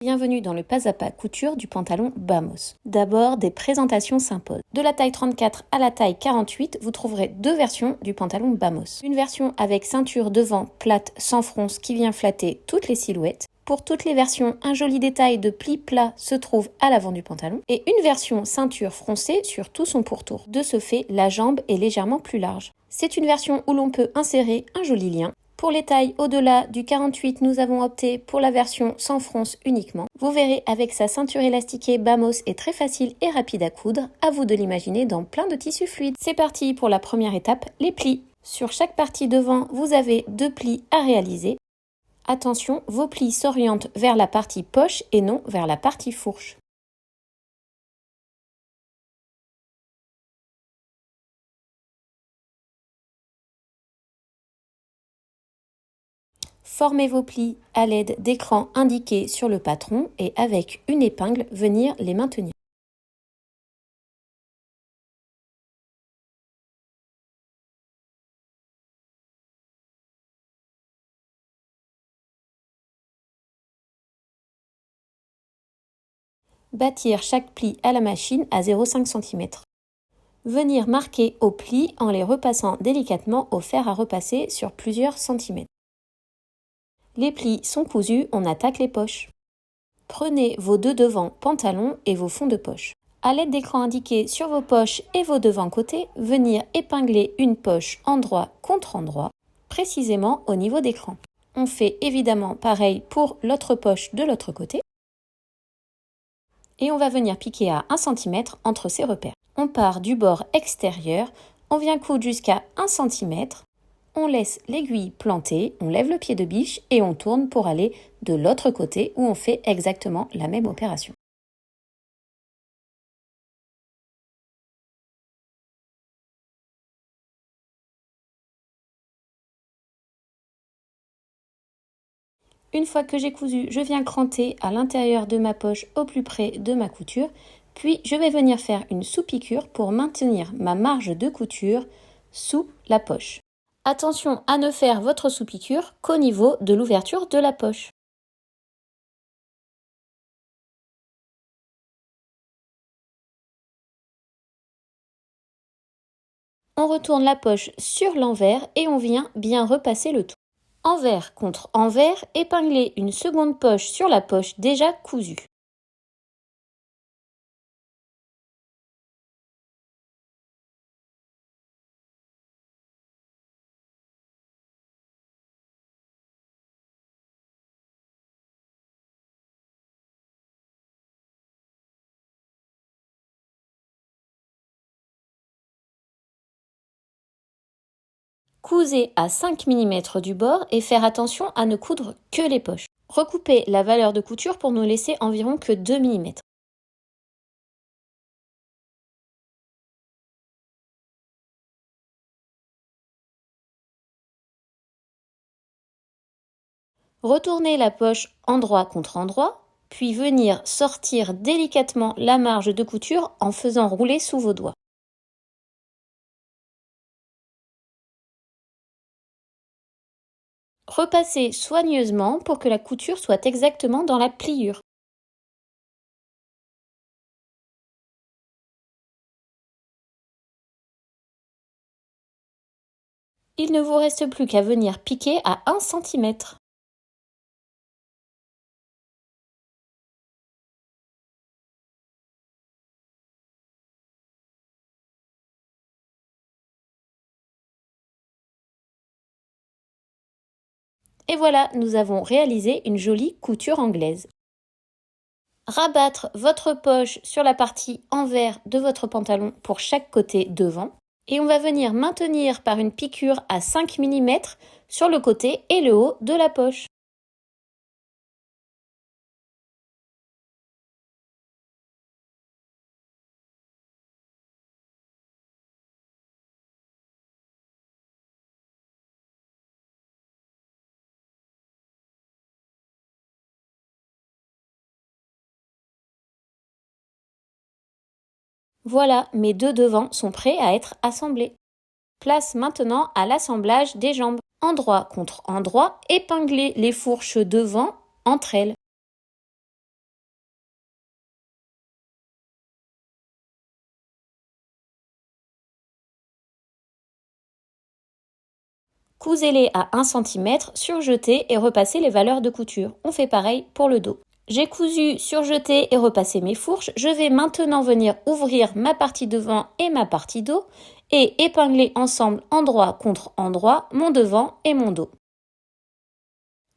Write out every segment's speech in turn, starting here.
Bienvenue dans le pas à pas couture du pantalon Bamos. D'abord, des présentations s'imposent. De la taille 34 à la taille 48, vous trouverez deux versions du pantalon Bamos. Une version avec ceinture devant plate sans fronce qui vient flatter toutes les silhouettes. Pour toutes les versions, un joli détail de pli plat se trouve à l'avant du pantalon et une version ceinture froncée sur tout son pourtour. De ce fait, la jambe est légèrement plus large. C'est une version où l'on peut insérer un joli lien. Pour les tailles au-delà du 48, nous avons opté pour la version sans fronce uniquement. Vous verrez, avec sa ceinture élastiquée, Bamos est très facile et rapide à coudre. À vous de l'imaginer dans plein de tissus fluides. C'est parti pour la première étape, les plis. Sur chaque partie devant, vous avez deux plis à réaliser. Attention, vos plis s'orientent vers la partie poche et non vers la partie fourche. Formez vos plis à l'aide d'écrans indiqués sur le patron et avec une épingle, venir les maintenir. Bâtir chaque pli à la machine à 0,5 cm. Venir marquer aux plis en les repassant délicatement au fer à repasser sur plusieurs centimètres. Les plis sont cousus, on attaque les poches. Prenez vos deux devants pantalons et vos fonds de poche. À l'aide d'écrans indiqués sur vos poches et vos devants côtés, venir épingler une poche endroit contre endroit, précisément au niveau d'écran. On fait évidemment pareil pour l'autre poche de l'autre côté. Et on va venir piquer à 1 cm entre ces repères. On part du bord extérieur, on vient coudre jusqu'à 1 cm, on laisse l'aiguille plantée, on lève le pied de biche et on tourne pour aller de l'autre côté où on fait exactement la même opération. Une fois que j'ai cousu, je viens cranter à l'intérieur de ma poche au plus près de ma couture, puis je vais venir faire une sous-piqûre pour maintenir ma marge de couture sous la poche. Attention à ne faire votre sous-piqûre qu'au niveau de l'ouverture de la poche. On retourne la poche sur l'envers et on vient bien repasser le tout. Envers contre envers, épingler une seconde poche sur la poche déjà cousue. Cousez à 5 mm du bord et faire attention à ne coudre que les poches. Recoupez la valeur de couture pour ne laisser environ que 2 mm. Retournez la poche endroit contre endroit, puis venir sortir délicatement la marge de couture en faisant rouler sous vos doigts. Repassez soigneusement pour que la couture soit exactement dans la pliure. Il ne vous reste plus qu'à venir piquer à 1 cm. Et voilà, nous avons réalisé une jolie couture anglaise. Rabattre votre poche sur la partie envers de votre pantalon pour chaque côté devant. Et on va venir maintenir par une piqûre à 5 mm sur le côté et le haut de la poche. Voilà, mes deux devants sont prêts à être assemblés. Place maintenant à l'assemblage des jambes. Endroit contre endroit, épinglez les fourches devant entre elles. Cousez-les à 1 cm, surjetez et repassez les valeurs de couture. On fait pareil pour le dos. J'ai cousu, surjeté et repassé mes fourches. Je vais maintenant venir ouvrir ma partie devant et ma partie dos et épingler ensemble endroit contre endroit mon devant et mon dos.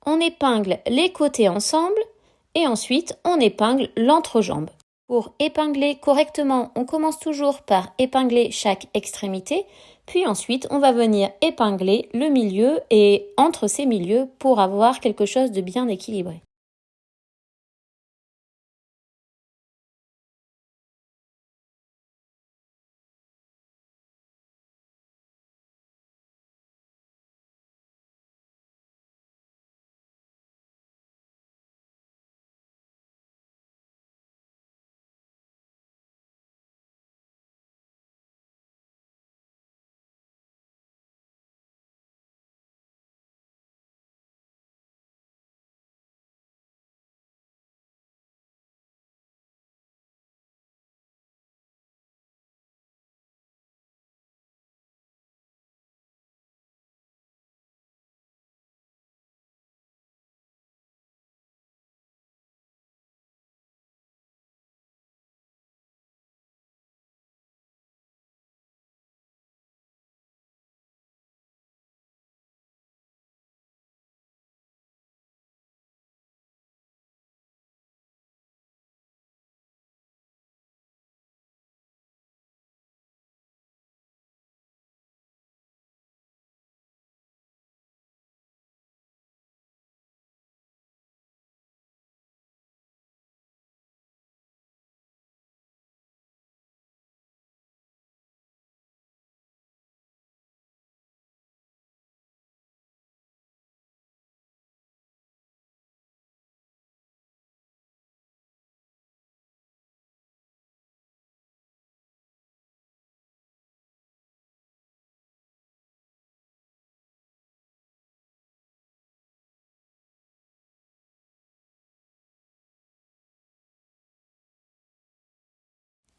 On épingle les côtés ensemble et ensuite on épingle l'entrejambe. Pour épingler correctement, on commence toujours par épingler chaque extrémité, puis ensuite on va venir épingler le milieu et entre ces milieux pour avoir quelque chose de bien équilibré.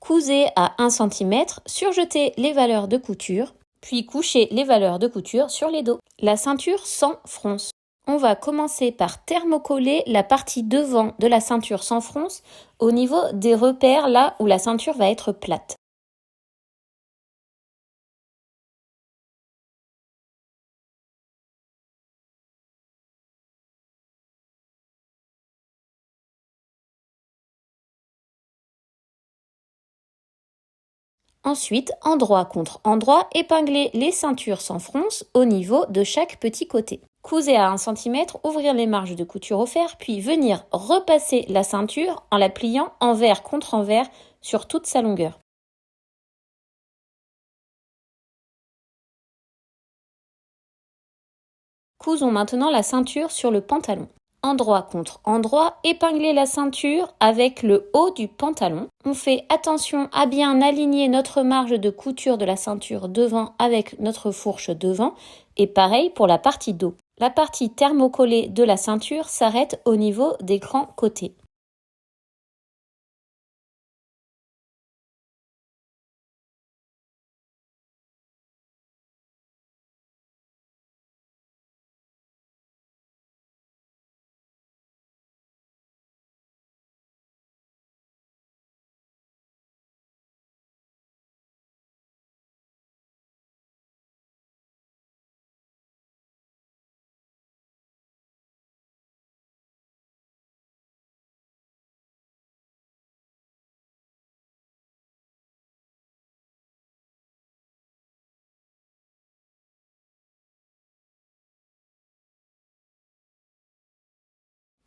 Cousez à 1 cm, surjetez les valeurs de couture, puis couchez les valeurs de couture sur les dos. La ceinture sans fronce. On va commencer par thermocoller la partie devant de la ceinture sans fronce au niveau des repères là où la ceinture va être plate. Ensuite, endroit contre endroit, épinglez les ceintures sans fronce au niveau de chaque petit côté. Cousez à 1 cm, ouvrir les marges de couture au fer, puis venir repasser la ceinture en la pliant envers contre envers sur toute sa longueur. Cousons maintenant la ceinture sur le pantalon. Endroit contre endroit, épinglez la ceinture avec le haut du pantalon. On fait attention à bien aligner notre marge de couture de la ceinture devant avec notre fourche devant et pareil pour la partie dos. La partie thermocollée de la ceinture s'arrête au niveau des grands côtés.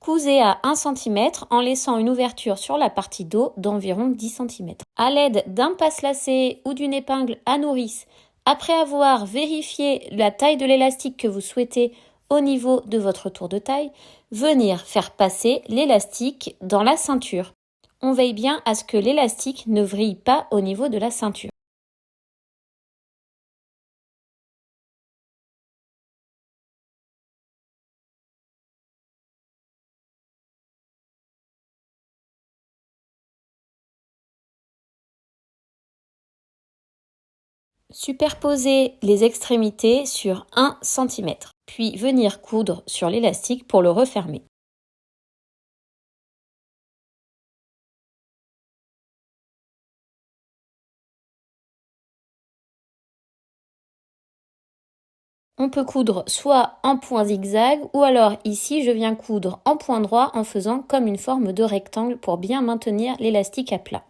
Cousez à 1 cm en laissant une ouverture sur la partie dos d'environ 10 cm. À l'aide d'un passe-lacet ou d'une épingle à nourrice, après avoir vérifié la taille de l'élastique que vous souhaitez au niveau de votre tour de taille, venir faire passer l'élastique dans la ceinture. On veille bien à ce que l'élastique ne vrille pas au niveau de la ceinture. Superposer les extrémités sur 1 cm, puis venir coudre sur l'élastique pour le refermer. On peut coudre soit en point zigzag ou alors ici je viens coudre en point droit en faisant comme une forme de rectangle pour bien maintenir l'élastique à plat.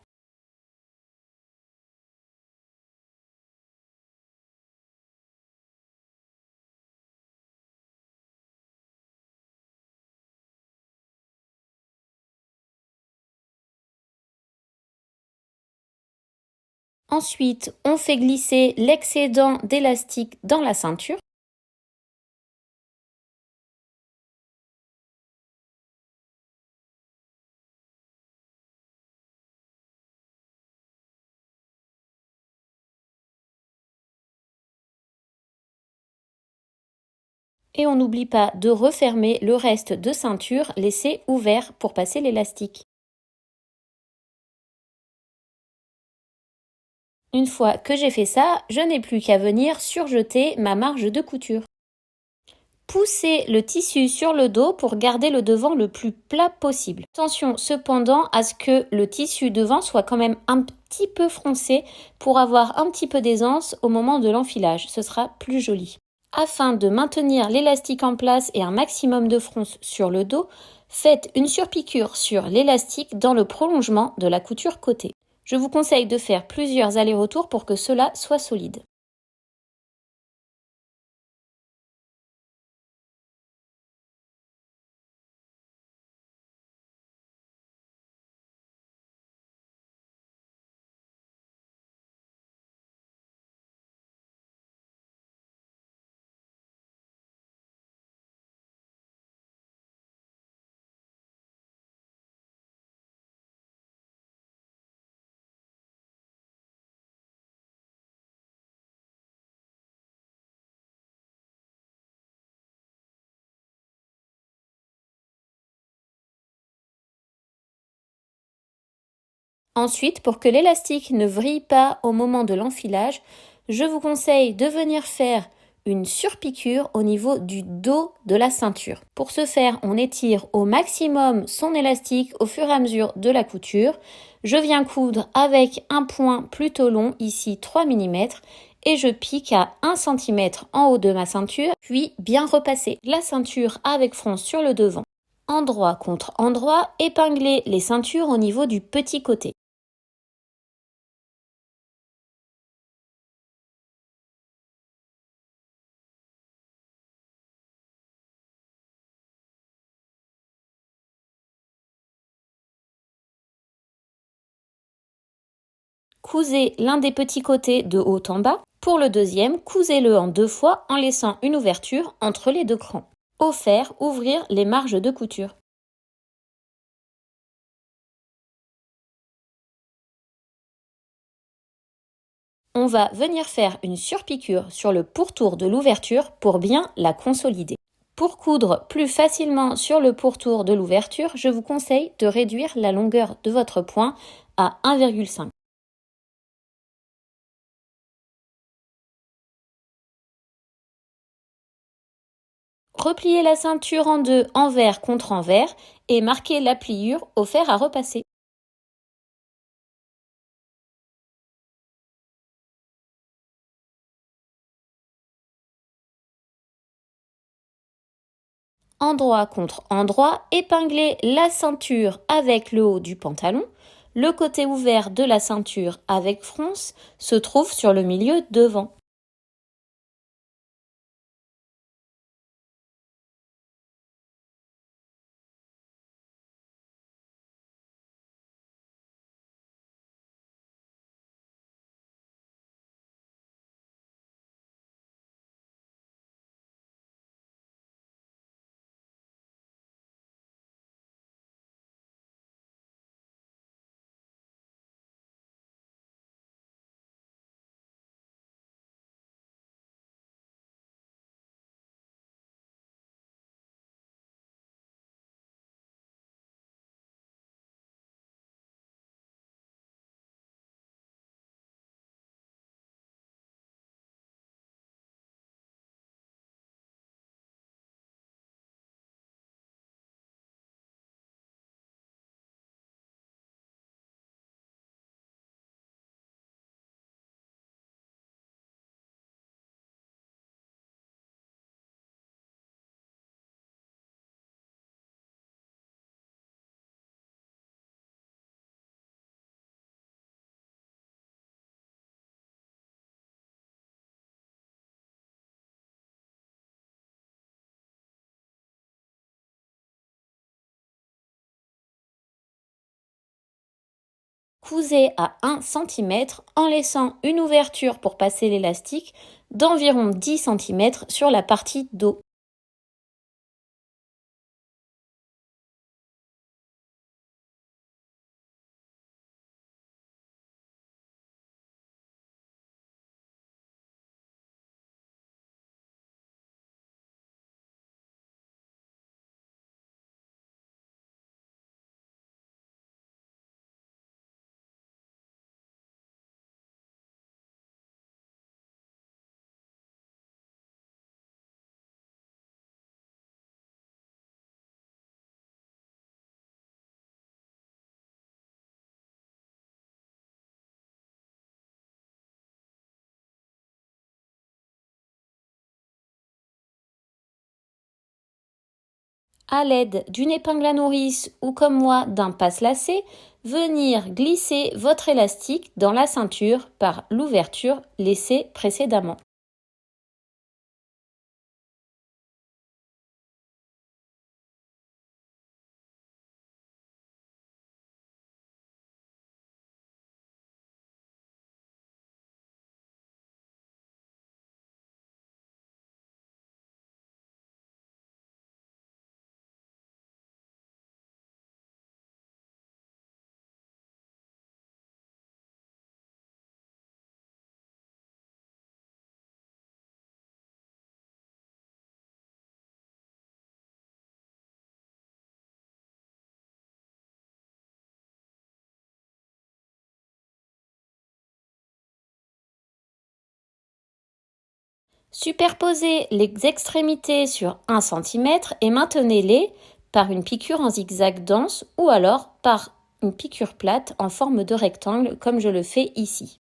Ensuite, on fait glisser l'excédent d'élastique dans la ceinture. Et on n'oublie pas de refermer le reste de ceinture laissé ouvert pour passer l'élastique. Une fois que j'ai fait ça, je n'ai plus qu'à venir surjeter ma marge de couture. Poussez le tissu sur le dos pour garder le devant le plus plat possible. Attention cependant à ce que le tissu devant soit quand même un petit peu froncé pour avoir un petit peu d'aisance au moment de l'enfilage. Ce sera plus joli. Afin de maintenir l'élastique en place et un maximum de fronce sur le dos, faites une surpiqûre sur l'élastique dans le prolongement de la couture côté. Je vous conseille de faire plusieurs allers-retours pour que cela soit solide. Ensuite, pour que l'élastique ne vrille pas au moment de l'enfilage, je vous conseille de venir faire une surpiqûre au niveau du dos de la ceinture. Pour ce faire, on étire au maximum son élastique au fur et à mesure de la couture. Je viens coudre avec un point plutôt long, ici 3 mm, et je pique à 1 cm en haut de ma ceinture, puis bien repasser la ceinture avec fronce sur le devant. Endroit contre endroit, épingler les ceintures au niveau du petit côté. Cousez l'un des petits côtés de haut en bas. Pour le deuxième, cousez-le en 2 fois en laissant une ouverture entre les 2 crans. Au fer, ouvrir les marges de couture. On va venir faire une surpiqûre sur le pourtour de l'ouverture pour bien la consolider. Pour coudre plus facilement sur le pourtour de l'ouverture, je vous conseille de réduire la longueur de votre point à 1,5. Repliez la ceinture en deux envers contre envers et marquez la pliure au fer à repasser. Endroit contre endroit, épinglez la ceinture avec le haut du pantalon. Le côté ouvert de la ceinture avec fronce se trouve sur le milieu devant. Cousez à 1 cm en laissant une ouverture pour passer l'élastique d'environ 10 cm sur la partie dos. À l'aide d'une épingle à nourrice ou comme moi d'un passe-lacet, venir glisser votre élastique dans la ceinture par l'ouverture laissée précédemment. Superposez les extrémités sur 1 cm et maintenez-les par une piqûre en zigzag dense ou alors par une piqûre plate en forme de rectangle comme je le fais ici.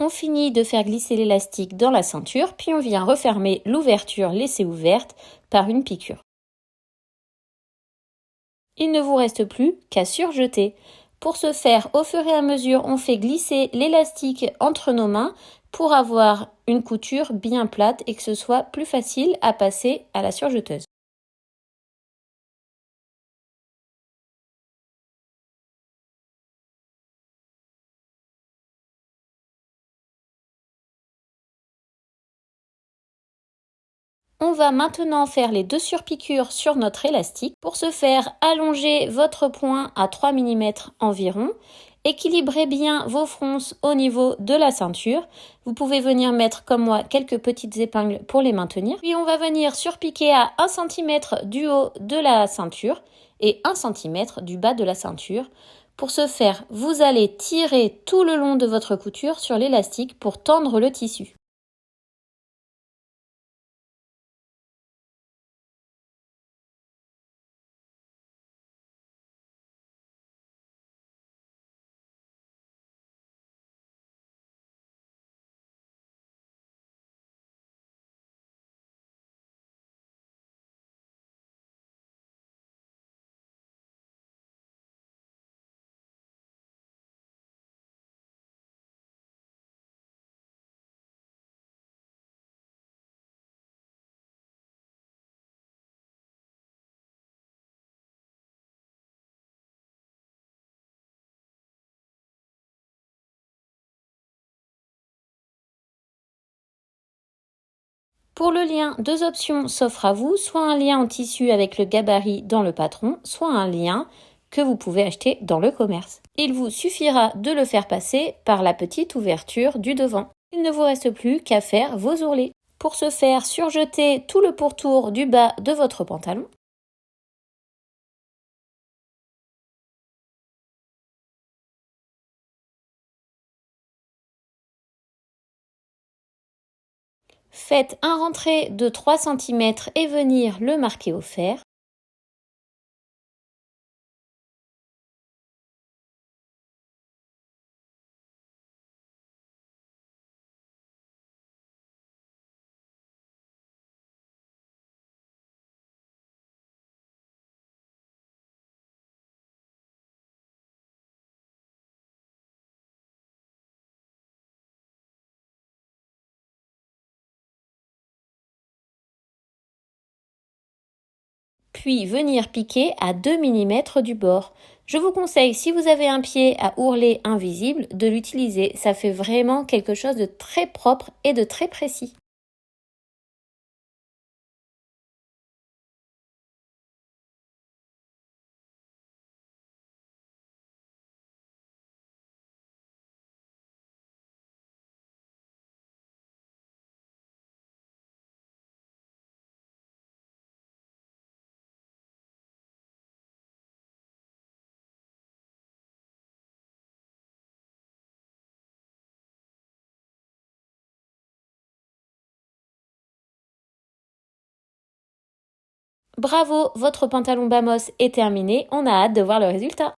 On finit de faire glisser l'élastique dans la ceinture, puis on vient refermer l'ouverture laissée ouverte par une piqûre. Il ne vous reste plus qu'à surjeter. Pour ce faire, au fur et à mesure, on fait glisser l'élastique entre nos mains pour avoir une couture bien plate et que ce soit plus facile à passer à la surjeteuse. On va maintenant faire les 2 surpiqûres sur notre élastique. Pour ce faire, allongez votre point à 3 mm environ. Équilibrez bien vos fronces au niveau de la ceinture. Vous pouvez venir mettre comme moi quelques petites épingles pour les maintenir. Puis on va venir surpiquer à 1 cm du haut de la ceinture et 1 cm du bas de la ceinture. Pour ce faire, vous allez tirer tout le long de votre couture sur l'élastique pour tendre le tissu. Pour le lien, 2 options s'offrent à vous, soit un lien en tissu avec le gabarit dans le patron, soit un lien que vous pouvez acheter dans le commerce. Il vous suffira de le faire passer par la petite ouverture du devant. Il ne vous reste plus qu'à faire vos ourlets. Pour ce faire, surjetez tout le pourtour du bas de votre pantalon. Faites un rentré de 3 cm et venir le marquer au fer. puis venir piquer à 2 mm du bord. Je vous conseille, si vous avez un pied à ourlet invisible, de l'utiliser. Ça fait vraiment quelque chose de très propre et de très précis. Bravo, votre pantalon Bamos est terminé. On a hâte de voir le résultat.